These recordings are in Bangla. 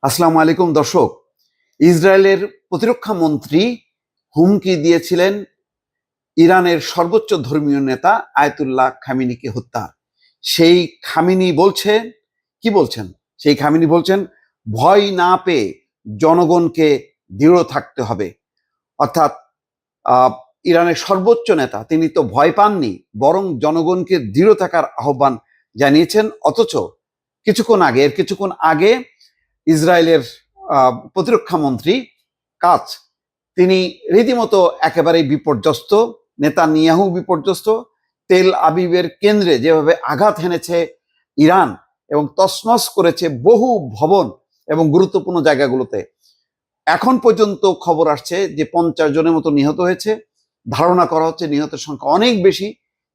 আসসালামু আলাইকুম দর্শক। ইসরায়েলের প্রতিরক্ষা মন্ত্রী হুমকি দিয়েছিলেন ইরানের সর্বোচ্চ ধর্মীয় নেতা আয়াতুল্লাহ খামিনিকে হত্যা। সেই খামিনি বলছেন, কি বলছেন? সেই খামিনি বলছেন ভয় না পেয়ে জনগণকে দৃঢ় থাকতে হবে। অর্থাৎ ইরানের সর্বোচ্চ নেতা তিনি তো ভয় পাননি, বরং জনগণকে দৃঢ় থাকার আহ্বান জানিয়েছেন। অথচ কিছুক্ষণ আগে ইসরায়েলের প্রতিরক্ষা মন্ত্রী কাজ তিনি রীতিমতো একেবারেই বিপর্যস্ত, নেতানিয়াহু বিপর্যস্ত। তেল আবিবের কেন্দ্রে যেভাবে আঘাত হেনেছে ইরান এবং তছনছ করেছে বহু ভবন এবং গুরুত্বপূর্ণ জায়গাগুলোতে, এখন পর্যন্ত খবর আসছে যে 50 জনের মতো নিহত হয়েছে। ধারণা করা হচ্ছে নিহতের সংখ্যা অনেক বেশি,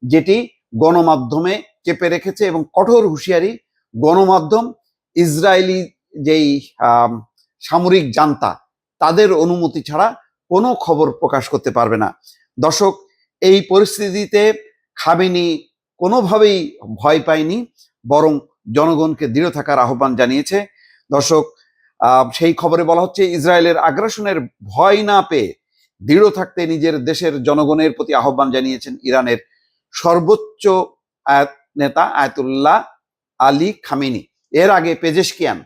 যেটি গণমাধ্যমে চেপে রেখেছে এবং কঠোর হুঁশিয়ারি গণমাধ্যম ইসরায়েলি যেই সামরিক জান্তা তাদের অনুমতি ছাড়া কোনো খবর প্রকাশ করতে পারবে না। দর্শক, এই পরিস্থিতিতে খামেনি কোনোভাবেই ভয় পায়নি, বরং জনগণকে দৃঢ় থাকার আহ্বান জানিয়েছে। দর্শক, সেই খবরে বলা হচ্ছে ইসরায়েলের আগ্রাসনের ভয় না পেয়ে দৃঢ় থাকতে নিজের দেশের জনগণের প্রতি আহ্বান জানিয়েছেন ইরানের সর্বোচ্চ নেতা আয়াতুল্লাহ আলী খামেনি। এর আগে পেজেশকিয়ান,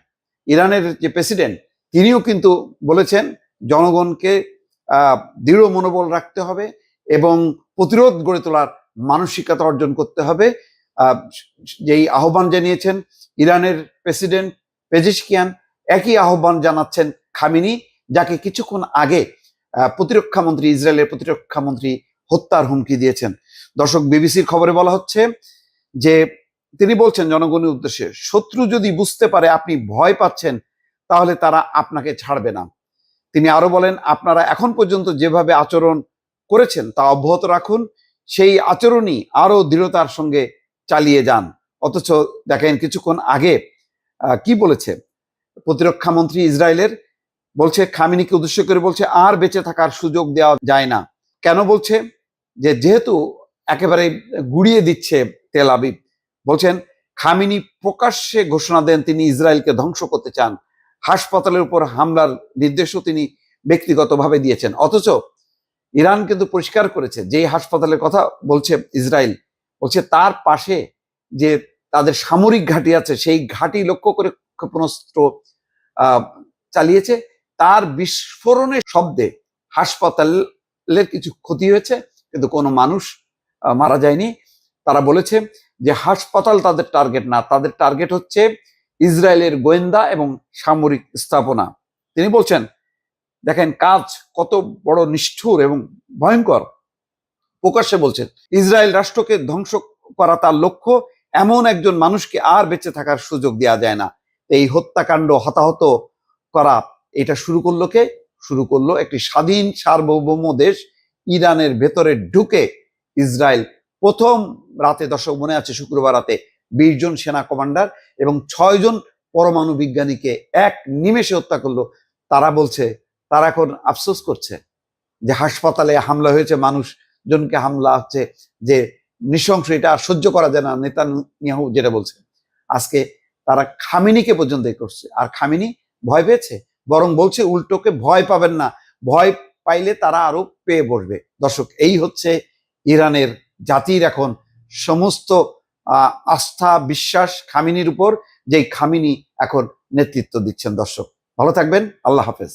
ইরানের যে প্রেসিডেন্ট, তিনিও কিন্তু বলেছেন জনগণকে দৃঢ় মনোবল রাখতে হবে এবং প্রতিরোধ গড়ে তোলার মানসিকতা অর্জন করতে হবে। যেই আহ্বান জানিয়েছেন ইরানের প্রেসিডেন্ট পেজেশকিয়ান, একই আহ্বান জানাচ্ছেন খামেনি, যাকে কিছুক্ষণ আগে ইসরায়েলের প্রতিরক্ষা মন্ত্রী হত্যার হুমকি দিয়েছেন। দর্শক, বিবিসির খবরে বলা হচ্ছে যে তিনি বলছেন জনগণের উদ্দেশ্যে, শত্রু যদি বুঝতে পারে আপনি ভয় পাচ্ছেন তাহলে তারা আপনাকে ছাড়বে না। তিনি আরো বলেন, আপনারা এখন পর্যন্ত যেভাবে আচরণ করেছেন তা অব্যাহত রাখুন, সেই আচরণই আরো দৃঢ়তার সঙ্গে চালিয়ে যান। অথচ দেখেন কিছুক্ষণ আগে কি বলেছে প্রতিরক্ষা মন্ত্রী ইসরায়েলের, বলছে খামেনিকে উদ্দেশ্য করে বলছে আর বেঁচে থাকার সুযোগ দেওয়া যায় না। কেন বলছে? যেহেতু একেবারে গুড়িয়ে দিচ্ছে তেল আবিব। বলছেন খামেনি প্রকাশ্যে ঘোষণা দেন তিনি ইসরায়েলকে ধ্বংস করতে চান, হাসপাতালের উপর হামলার নির্দেশও তিনি ব্যক্তিগতভাবে দিয়েছেন। অথচ ইরান কিন্তু পরিষ্কার করেছে, যে হাসপাতালের কথা বলছে ইসরায়েল, বলছে তার পাশে যে তাদের সামরিক ঘাঁটি আছে সেই ঘাঁটি লক্ষ্য করে ক্ষেপণাস্ত্র চালিয়েছে। তার বিস্ফোরণের শব্দে হাসপাতালের কিছু ক্ষতি হয়েছে, কিন্তু কোনো মানুষ মারা যায়নি। তারা বলেছে যে হাসপাতাল তাদের টার্গেট না, তাদের টার্গেট হচ্ছে ইসরায়েলের গোয়েন্দা এবং সামরিক স্থাপনা। তিনি বলছেন দেখেন কাজ কত বড় নিষ্ঠুর এবং ভয়ঙ্কর। প্রকাশ্যে বলছেন ইসরায়েল রাষ্ট্রকে ধ্বংস করা তার লক্ষ্য, এমন একজন মানুষকে আর বেঁচে থাকার সুযোগ দেওয়া যায় না। এই হত্যাকাণ্ড, হতাহত করা, এটা শুরু করলো একটি স্বাধীন সার্বভৌম দেশ ইরানের ভেতরে ঢুকে ইসরায়েল। প্রথম রাতে, দর্শক মনে আছে, শুক্রবার রাতে 20 জন সেনা কমান্ডার এবং 6 জন পরমাণু বিজ্ঞানীকে এক নিমেষে হত্যা করলো। তারা বলছে, তারা এখন আফসোস করছে যে হাসপাতালে হামলা হয়েছে, মানুষজনকে হামলা হচ্ছে, যে নৃশংস, এটা আর সহ্য করা যায় না। নেতানিয়াহু যেটা বলছে, আজকে তারা খামেনিকে পর্যন্ত করছে, আর খামেনি ভয় পেয়েছে, বরং বলছে উল্টোকে ভয় পাবেন না, ভয় পাইলে তারা আরো পেয়ে বসবে। দর্শক, এই হচ্ছে ইরানের জাতির এখন সমস্ত আস্থা বিশ্বাস খামেনির উপর, যেই খামেনি এখন নেতৃত্ব দিচ্ছেন। দর্শক, ভালো থাকবেন, আল্লাহ হাফেজ।